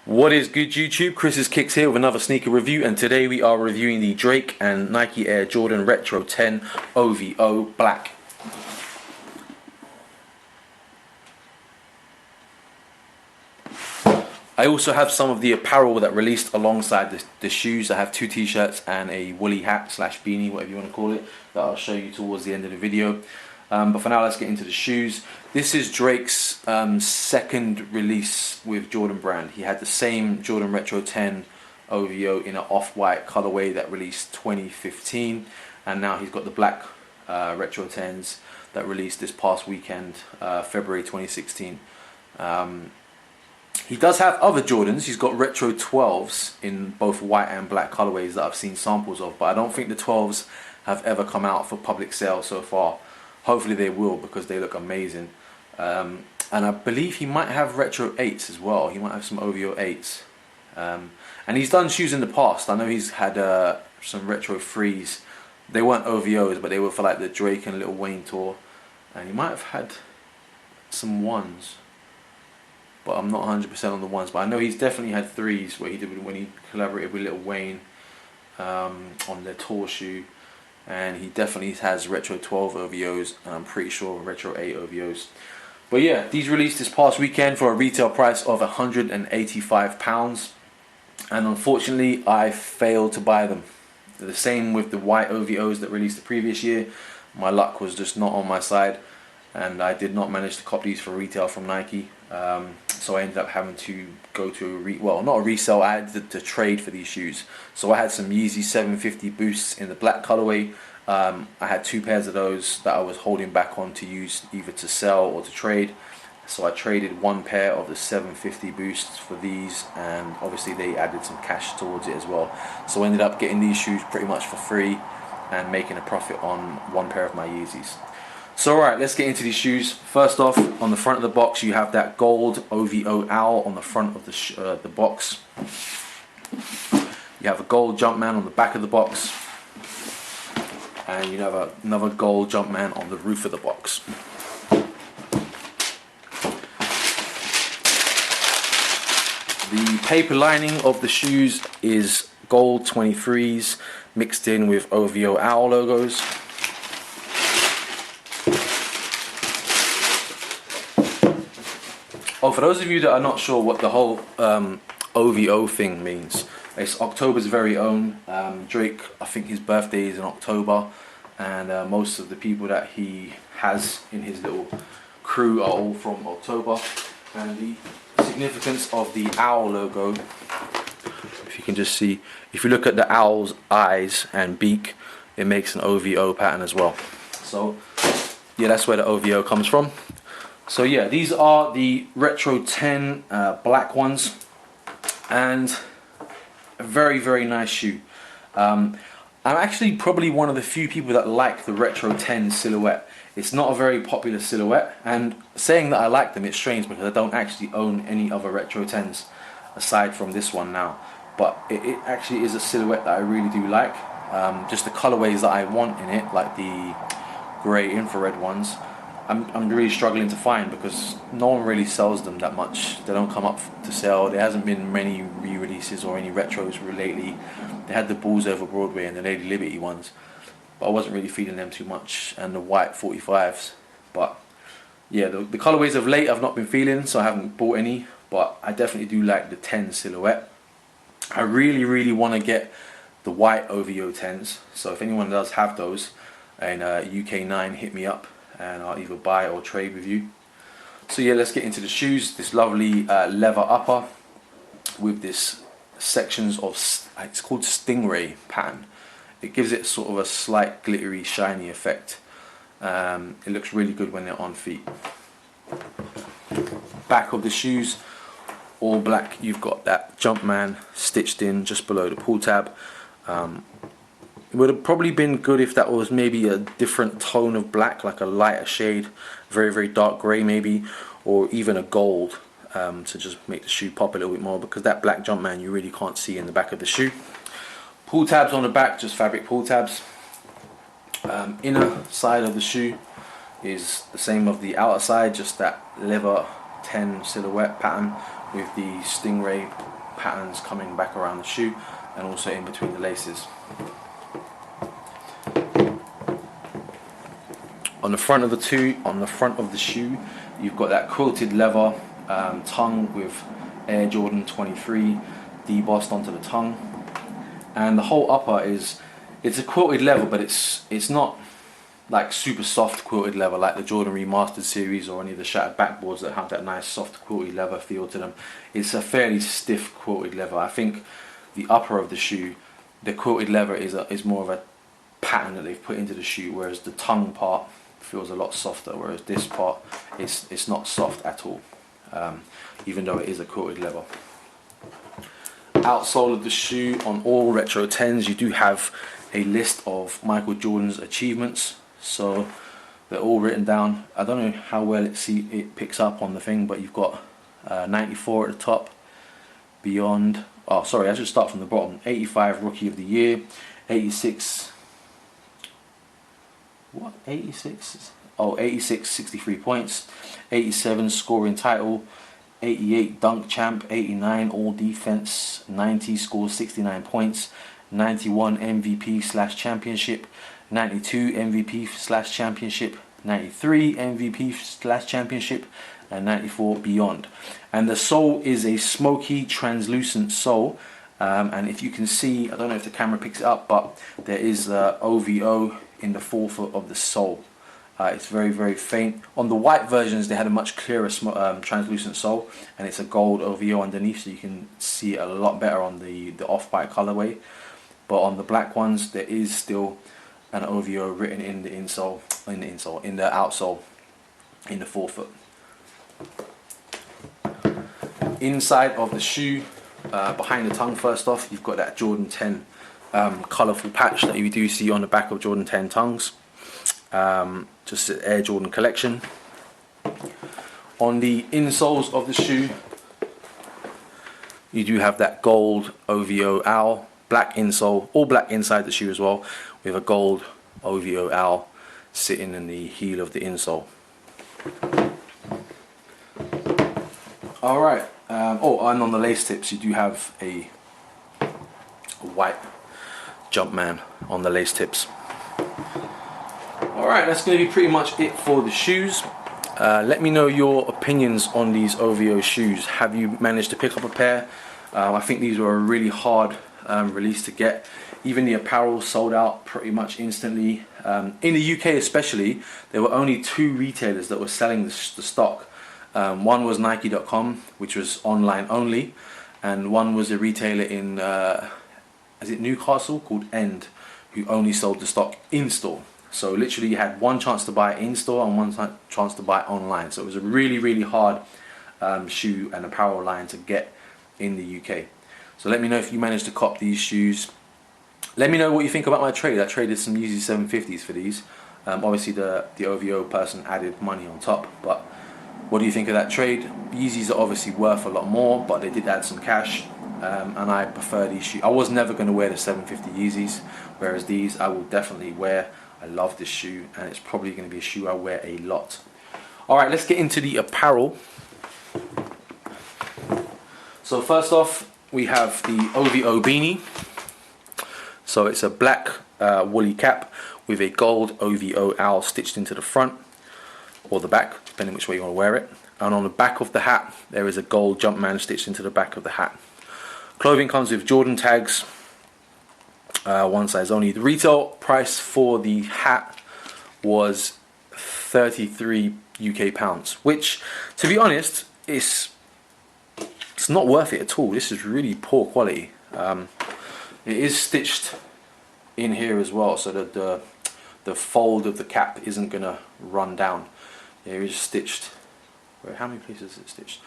What is good, YouTube? Chris's Kicks here with another sneaker review, and today we are reviewing the Drake and Nike Air Jordan Retro 10 OVO Black. I also have some of the apparel that released alongside the shoes. I have two t-shirts and a woolly hat slash beanie, whatever you want to call it, that I'll show you towards the end of the video. But for now, let's get into the shoes. This is Drake's second release with Jordan brand. He had the same Jordan Retro 10 OVO in an off-white colorway that released 2015, and now he's got the black Retro 10s that released this past weekend, February 2016. He does have other Jordans. He's got Retro 12s in both white and black colorways that I've seen samples of, but I don't think the 12s have ever come out for public sale so far. Hopefully they will, because they look amazing. And I believe he might have Retro 8s as well. He might have some OVO 8s. And he's done shoes in the past. I know he's had some Retro 3s. They weren't OVOs, but they were for like the Drake and Lil Wayne tour. And he might have had some 1s, but I'm not 100% on the 1s. But I know he's definitely had 3s where he did when he collaborated with Lil Wayne on their tour shoe. And he definitely has Retro 12 OVOs, and I'm pretty sure Retro 8 OVOs. But yeah, these released this past weekend for a retail price of £185, and unfortunately I failed to buy them. The same with the white OVOs that released the previous year. My luck was just not on my side, and I did not manage to cop these for retail from Nike. So I ended up having to go to not a resale, I had to trade for these shoes. So I had some Yeezy 750 Boosts in the black colorway. I had two pairs of those that I was holding back on to use either to sell or to trade. So I traded one pair of the 750 Boosts for these, and obviously they added some cash towards it as well. So I ended up getting these shoes pretty much for free and making a profit on one pair of my Yeezys. So alright, let's get into these shoes. First off, on the front of the box you have that gold OVO owl on the front of the box. You have a gold Jumpman on the back of the box, and you have another gold Jumpman on the roof of the box. The paper lining of the shoes is gold 23s mixed in with OVO owl logos. Oh, for those of you that are not sure what the whole OVO thing means, it's October's very own. Drake, I think his birthday is in October, and most of the people that he has in his little crew are all from October. And the significance of the owl logo, if you can just see, if you look at the owl's eyes and beak, it makes an OVO pattern as well. So yeah, that's where the OVO comes from. So yeah, these are the Retro 10 black ones, and a very, very nice shoe. I'm actually probably one of the few people that like the Retro 10 silhouette. It's not a very popular silhouette, and saying that I like them, it's strange because I don't actually own any other Retro 10s aside from this one now. But it actually is a silhouette that I really do like. Just the colorways that I want in it, like the grey infrared ones, I'm really struggling to find because no one really sells them that much. They don't come up to sale. There hasn't been many re-releases or any retros lately. They had the Bulls Over Broadway and the Lady Liberty ones, but I wasn't really feeding them too much, and the white 45s. But yeah, the colorways of late I've not been feeling, so I haven't bought any, but I definitely do like the 10 silhouette. I really, really want to get the white OVO 10s, so if anyone does have those in UK9, hit me up and I'll either buy or trade with you. So yeah, let's get into the shoes. This lovely leather upper with this sections of, it's called Stingray pattern. It gives it sort of a slight glittery, shiny effect. It looks really good when they're on feet. Back of the shoes, all black. You've got that Jumpman stitched in just below the pull tab. It would have probably been good if that was maybe a different tone of black, like a lighter shade, very, very dark grey maybe, or even a gold, to just make the shoe pop a little bit more, because that black Jumpman you really can't see in the back of the shoe. Pull tabs on the back, just fabric pull tabs. Inner side of the shoe is the same of the outer side, just that leather 10 silhouette pattern with the Stingray patterns coming back around the shoe and also in between the laces. On the front of the shoe, you've got that quilted leather tongue with Air Jordan 23 debossed onto the tongue, and the whole upper it's a quilted leather, but it's not like super soft quilted leather like the Jordan Remastered series or any of the shattered backboards that have that nice soft quilted leather feel to them. It's a fairly stiff quilted leather. I think the upper of the shoe, the quilted leather is more of a pattern that they've put into the shoe, whereas the tongue part feels a lot softer, whereas this part it's not soft at all, even though it is a quilted leather. Outsole of the shoe, on all Retro 10s you do have a list of Michael Jordan's achievements, so they're all written down. I don't know how well it picks up on the thing, but you've got 94 at the top, beyond, oh sorry, I should start from the bottom. 85 Rookie of the Year, 86, what, 86? Oh, 86 63 points, 87 scoring title, 88 dunk champ, 89 all defense, 90 scores 69 points, 91 MVP / championship, 92 MVP / championship, 93 MVP / championship, and 94 beyond. And the sole is a smoky translucent sole, and if you can see, I don't know if the camera picks it up, but there is OVO in the forefoot of the sole. It's very, very faint. On the white versions they had a much clearer translucent sole, and it's a gold OVO underneath, so you can see it a lot better on the off-white colorway. But on the black ones there is still an OVO written in the outsole, in the forefoot. Inside of the shoe, behind the tongue, first off, you've got that Jordan 10 colourful patch that you do see on the back of Jordan 10 tongues. Just an Air Jordan collection. On the insoles of the shoe, you do have that gold OVO owl, black insole, all black inside the shoe as well, with a gold OVO owl sitting in the heel of the insole. Alright, oh, and on the lace tips you do have a white Jumpman on the lace tips. Alright, that's going to be pretty much it for the shoes. Let me know your opinions on these OVO shoes. Have you managed to pick up a pair? I think these were a really hard release to get. Even the apparel sold out pretty much instantly. In the UK especially, there were only 2 retailers that were selling the stock. One was Nike.com, which was online only, and one was a retailer in is it Newcastle, called End, who only sold the stock in store. So literally you had one chance to buy it in store and one chance to buy it online. So it was a really, really hard shoe and apparel line to get in the UK. So let me know if you managed to cop these shoes. Let me know what you think about my trade. I traded some Yeezy 750s for these. Obviously the OVO person added money on top, but what do you think of that trade? Yeezys are obviously worth a lot more, but they did add some cash, and I prefer these shoes. I was never going to wear the 750 Yeezys, whereas these I will definitely wear. I love this shoe, and it's probably going to be a shoe I wear a lot. Alright, let's get into the apparel. So first off, we have the OVO beanie. So it's a black woolly cap with a gold OVO owl stitched into the front or the back, depending which way you want to wear it. And on the back of the hat there is a gold Jumpman stitched into the back of the hat. Clothing comes with Jordan tags, one size only. The retail price for the hat was 33 UK pounds, which, to be honest, it's not worth it at all. This is really poor quality. It is stitched in here as well, so that the fold of the cap isn't gonna run down. It is stitched. Wait, how many places is it stitched?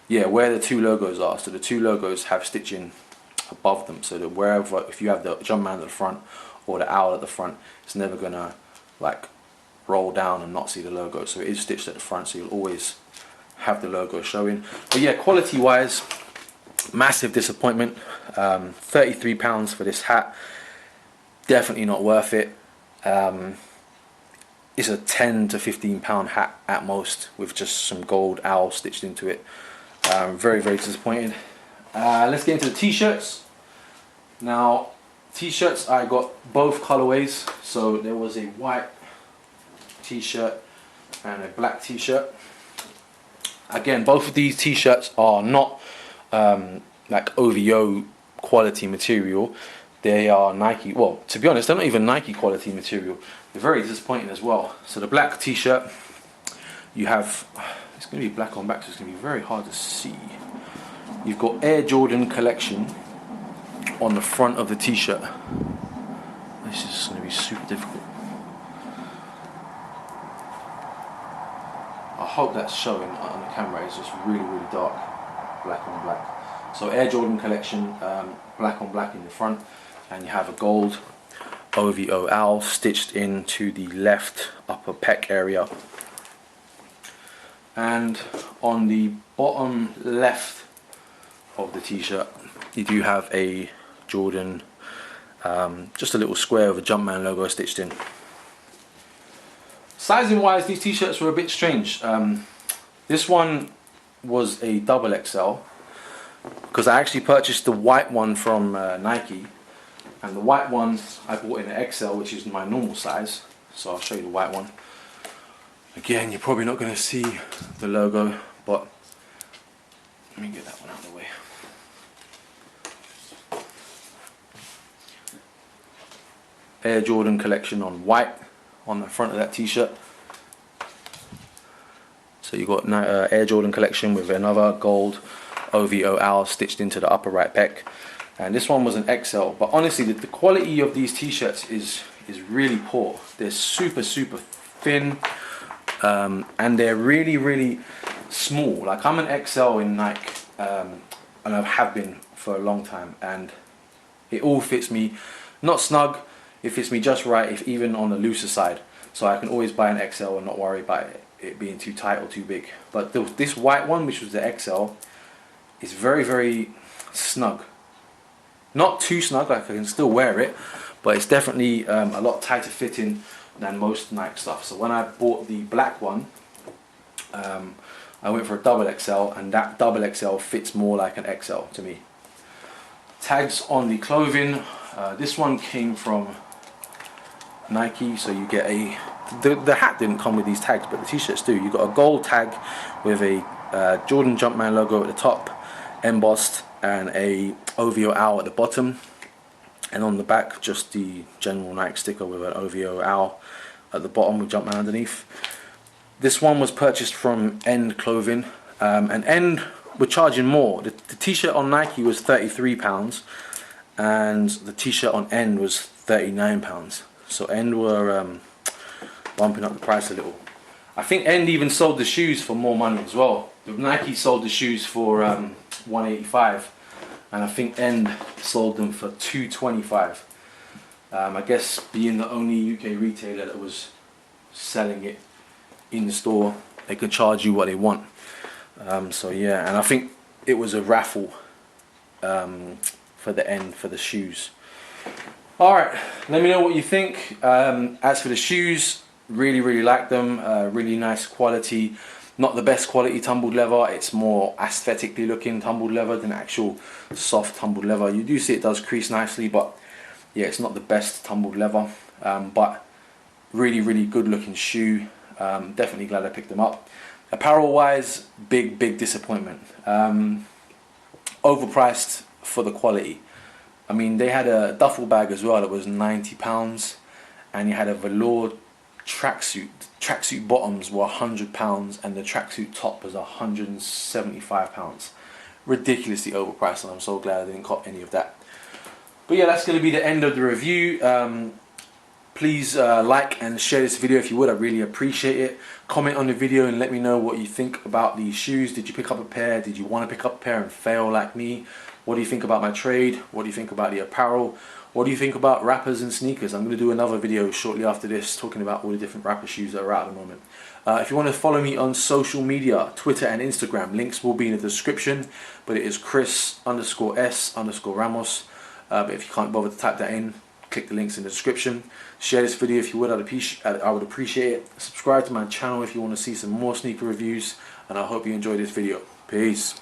Yeah, where the 2 logos are. So the 2 logos have stitching above them, so that wherever, if you have the Jumpman at the front or the owl at the front, it's never gonna like roll down and not see the logo. So it is stitched at the front, so you'll always have the logo showing. But yeah, quality wise, massive disappointment. 33 pounds for this hat, definitely not worth it. It's a 10 to 15 pound hat at most, with just some gold owl stitched into it. Very, very disappointed. Let's get into the t-shirts. Now, t-shirts, I got both colorways. So there was a white t-shirt and a black t-shirt. Again, both of these t-shirts are not like OVO quality material. They are Nike. Well, to be honest, they're not even Nike quality material. They're very disappointing as well. So the black t-shirt, you have, it's going to be black on black, so it's going to be very hard to see. You've got Air Jordan Collection on the front of the t-shirt. This is going to be super difficult. I hope that's showing on the camera. It's just really, really dark, black on black. So Air Jordan Collection, black on black in the front, and you have a gold OVO owl stitched into the left upper pec area. And on the bottom left of the t-shirt, you do have a Jordan, just a little square with a Jumpman logo stitched in. Sizing wise, these t-shirts were a bit strange. This one was a double XL because I actually purchased the white one from Nike, and the white one I bought in an XL, which is my normal size. So I'll show you the white one. Again, you're probably not going to see the logo, but let me get that one out of the way. Air Jordan Collection on white on the front of that t-shirt. So you got Air Jordan Collection with another gold OVO owl stitched into the upper right pec, and this one was an XL. But honestly, the quality of these t-shirts is really poor. They're super thin, and they're really small. Like, I'm an XL in Nike, and I have been for a long time, and it all fits me, not snug, it fits me just right, if even on the looser side. So I can always buy an XL and not worry about it being too tight or too big. But this white one, which was the XL, is very snug. Not too snug, like I can still wear it, but it's definitely a lot tighter fitting than most Nike stuff. So when I bought the black one, I went for a double XL, and that double XL fits more like an XL to me. Tags on the clothing, this one came from Nike, so you get a, the hat didn't come with these tags, but the t-shirts do. You got a gold tag with a Jordan Jumpman logo at the top, embossed, and a OVO owl at the bottom, and on the back just the general Nike sticker with an OVO owl at the bottom with Jumpman underneath. This one was purchased from End Clothing, and End were charging more. The t-shirt on Nike was £33, and the t-shirt on End was £39. So End were bumping up the price a little. I think End even sold the shoes for more money as well. The Nike sold the shoes for $185, and I think End sold them for $225. I guess being the only UK retailer that was selling it in the store, they could charge you what they want. So yeah, and I think it was a raffle for the End for the shoes. Alright, let me know what you think. As for the shoes, really like them. Really nice quality. Not the best quality tumbled leather. It's more aesthetically looking tumbled leather than actual soft tumbled leather. You do see it does crease nicely, but yeah, it's not the best tumbled leather. But really good looking shoe. Definitely glad I picked them up. Apparel wise, big disappointment. Overpriced for the quality. I mean, they had a duffel bag as well that was £90, and you had a velour tracksuit. Tracksuit bottoms were £100, and the tracksuit top was £175. Ridiculously overpriced, and I'm so glad I didn't cop any of that. But yeah, that's going to be the end of the review. Please like and share this video if you would. I really appreciate it. Comment on the video and let me know what you think about these shoes. Did you pick up a pair? Did you want to pick up a pair and fail like me? What do you think about my trade? What do you think about the apparel? What do you think about wrappers and sneakers? I'm going to do another video shortly after this talking about all the different wrapper shoes that are out at the moment. If you want to follow me on social media, Twitter and Instagram, links will be in the description, but it is Chris_S_Ramos. But if you can't bother to type that in, click the links in the description. Share this video if you would, I would appreciate it. Subscribe to my channel if you want to see some more sneaker reviews, and I hope you enjoyed this video. Peace.